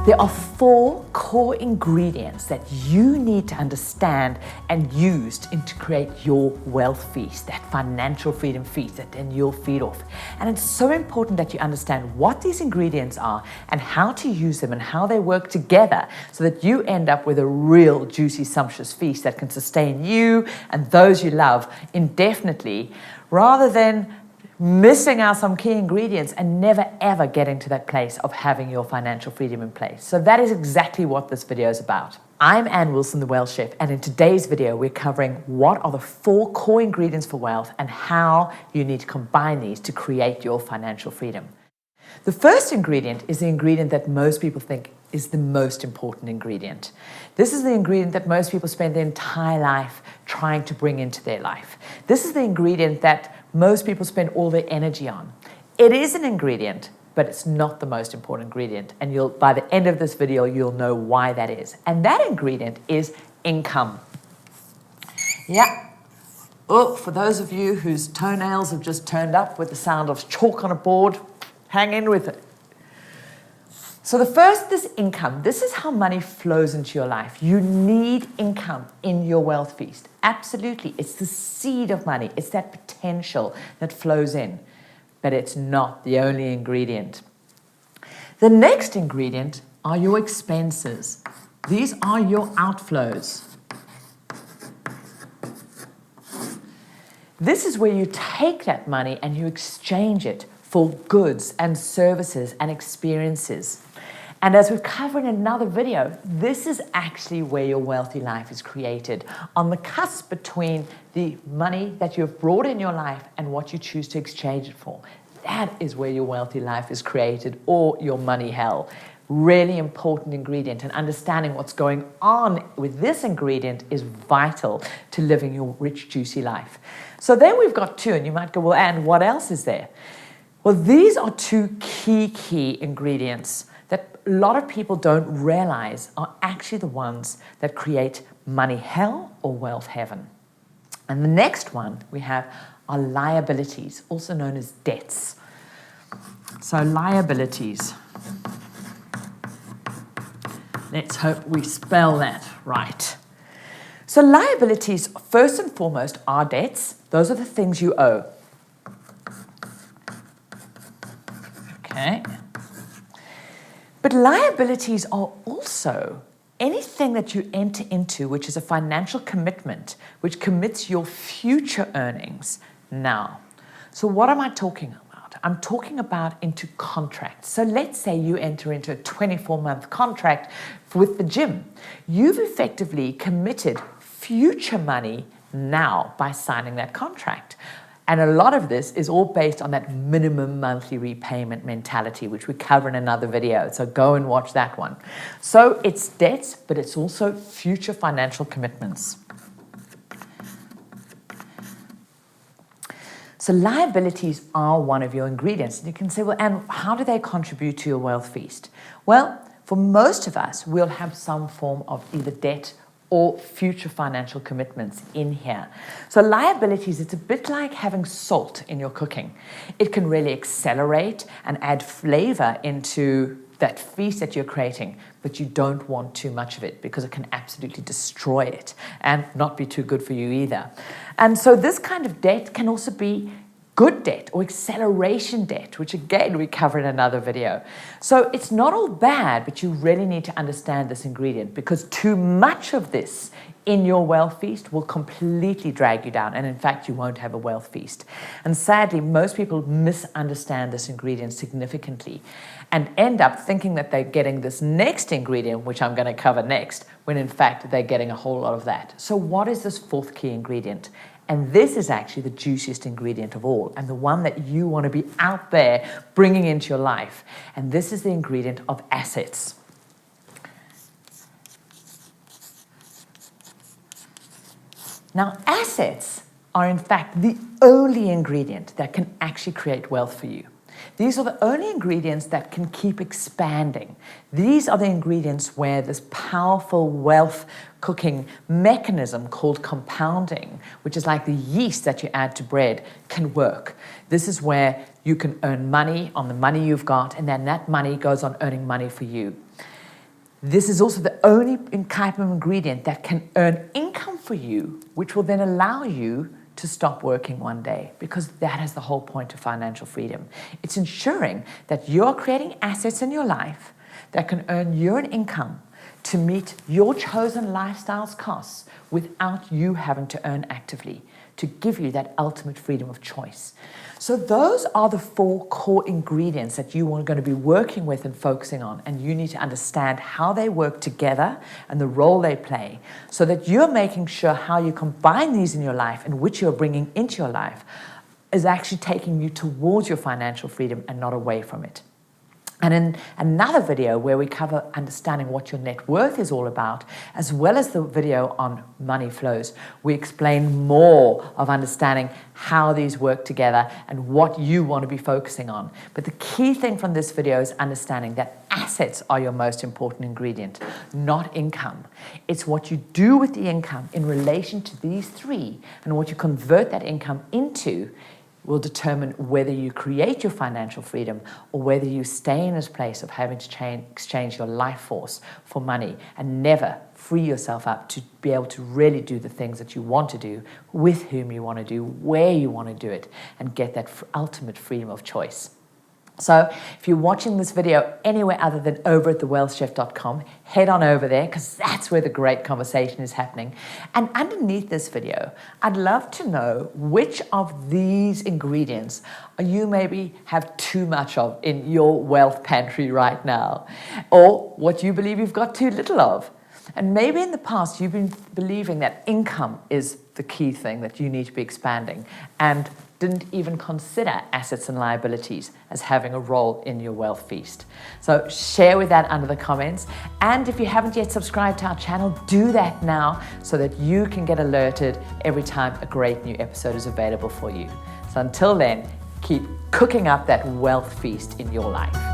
There are 4 core ingredients that you need to understand and use to create your wealth feast, that financial freedom feast that then you'll feed off. And it's so important that you understand what these ingredients are and how to use them and how they work together so that you end up with a real juicy, sumptuous feast that can sustain you and those you love indefinitely, rather than missing out some key ingredients and never ever getting to that place of having your financial freedom in place. So that is exactly what this video is about. I'm Ann Wilson, the Wealth Chef, and in today's video we're covering what are the 4 core ingredients for wealth and how you need to combine these to create your financial freedom. The first ingredient is the ingredient that most people think is the most important ingredient. This is the ingredient that most people spend their entire life trying to bring into their life. This is the ingredient that most people spend all their energy on. It is an ingredient, but it's not the most important ingredient. And by the end of this video, you'll know why that is. And that ingredient is income. Yeah. Oh, for those of you whose toenails have just turned up with the sound of chalk on a board, hang in with it. So the first is income. This is how money flows into your life. You need income in your wealth feast. Absolutely. It's the seed of money. It's that potential that flows in. But it's not the only ingredient. The next ingredient are your expenses. These are your outflows. This is where you take that money and you exchange it for goods and services and experiences. And as we've covered in another video, this is actually where your wealthy life is created, on the cusp between the money that you've brought in your life and what you choose to exchange it for. That is where your wealthy life is created, or your money hell. Really important ingredient, and understanding what's going on with this ingredient is vital to living your rich, juicy life. So then we've got 2, and you might go, well, Anne, what else is there? Well, these are 2 key ingredients that a lot of people don't realize are actually the ones that create money hell or wealth heaven. And the next one we have are liabilities, also known as debts. So liabilities. Let's hope we spell that right. So liabilities, first and foremost, are debts. Those are the things you owe. Okay. But liabilities are also anything that you enter into which is a financial commitment, which commits your future earnings now. So what am I talking about? I'm talking about into contracts. So let's say you enter into a 24-month contract with the gym. You've effectively committed future money now by signing that contract. And a lot of this is all based on that minimum monthly repayment mentality, which we cover in another video. So go and watch that one. So it's debts, but it's also future financial commitments. So liabilities are one of your ingredients. And you can say, well, and how do they contribute to your wealth feast? Well, for most of us, we'll have some form of either debt or future financial commitments in here. So liabilities, it's a bit like having salt in your cooking. It can really accelerate and add flavor into that feast that you're creating, but you don't want too much of it because it can absolutely destroy it and not be too good for you either. And so this kind of debt can also be good debt or acceleration debt, which again we cover in another video. So it's not all bad, but you really need to understand this ingredient, because too much of this in your wealth feast will completely drag you down, and in fact you won't have a wealth feast. And sadly, most people misunderstand this ingredient significantly and end up thinking that they're getting this next ingredient, which I'm going to cover next, when in fact they're getting a whole lot of that. So what is this 4th key ingredient? And this is actually the juiciest ingredient of all, and the one that you want to be out there bringing into your life. And this is the ingredient of assets. Now, assets are in fact the only ingredient that can actually create wealth for you. These are the only ingredients that can keep expanding. These are the ingredients where this powerful wealth cooking mechanism called compounding, which is like the yeast that you add to bread, can work. This is where you can earn money on the money you've got, and then that money goes on earning money for you. This is also the only type of ingredient that can earn income for you, which will then allow you to stop working one day, because that is the whole point of financial freedom. It's ensuring that you're creating assets in your life that can earn you an income to meet your chosen lifestyle's costs without you having to earn actively, to give you that ultimate freedom of choice. So those are the 4 core ingredients that you are going to be working with and focusing on, and you need to understand how they work together and the role they play, so that you're making sure how you combine these in your life and which you're bringing into your life is actually taking you towards your financial freedom and not away from it. And in another video where we cover understanding what your net worth is all about, as well as the video on money flows, we explain more of understanding how these work together and what you want to be focusing on. But the key thing from this video is understanding that assets are your most important ingredient, not income. It's what you do with the income in relation to these 3 and what you convert that income into will determine whether you create your financial freedom or whether you stay in this place of having to exchange your life force for money and never free yourself up to be able to really do the things that you want to do, with whom you want to do, where you want to do it, and get that ultimate freedom of choice. So if you're watching this video anywhere other than over at thewealthchef.com, head on over there, because that's where the great conversation is happening. And underneath this video, I'd love to know which of these ingredients you maybe have too much of in your wealth pantry right now, or what you believe you've got too little of. And maybe in the past you've been believing that income is the key thing that you need to be expanding, and didn't even consider assets and liabilities as having a role in your wealth feast. So share with that under the comments. And if you haven't yet subscribed to our channel, do that now so that you can get alerted every time a great new episode is available for you. So until then, keep cooking up that wealth feast in your life.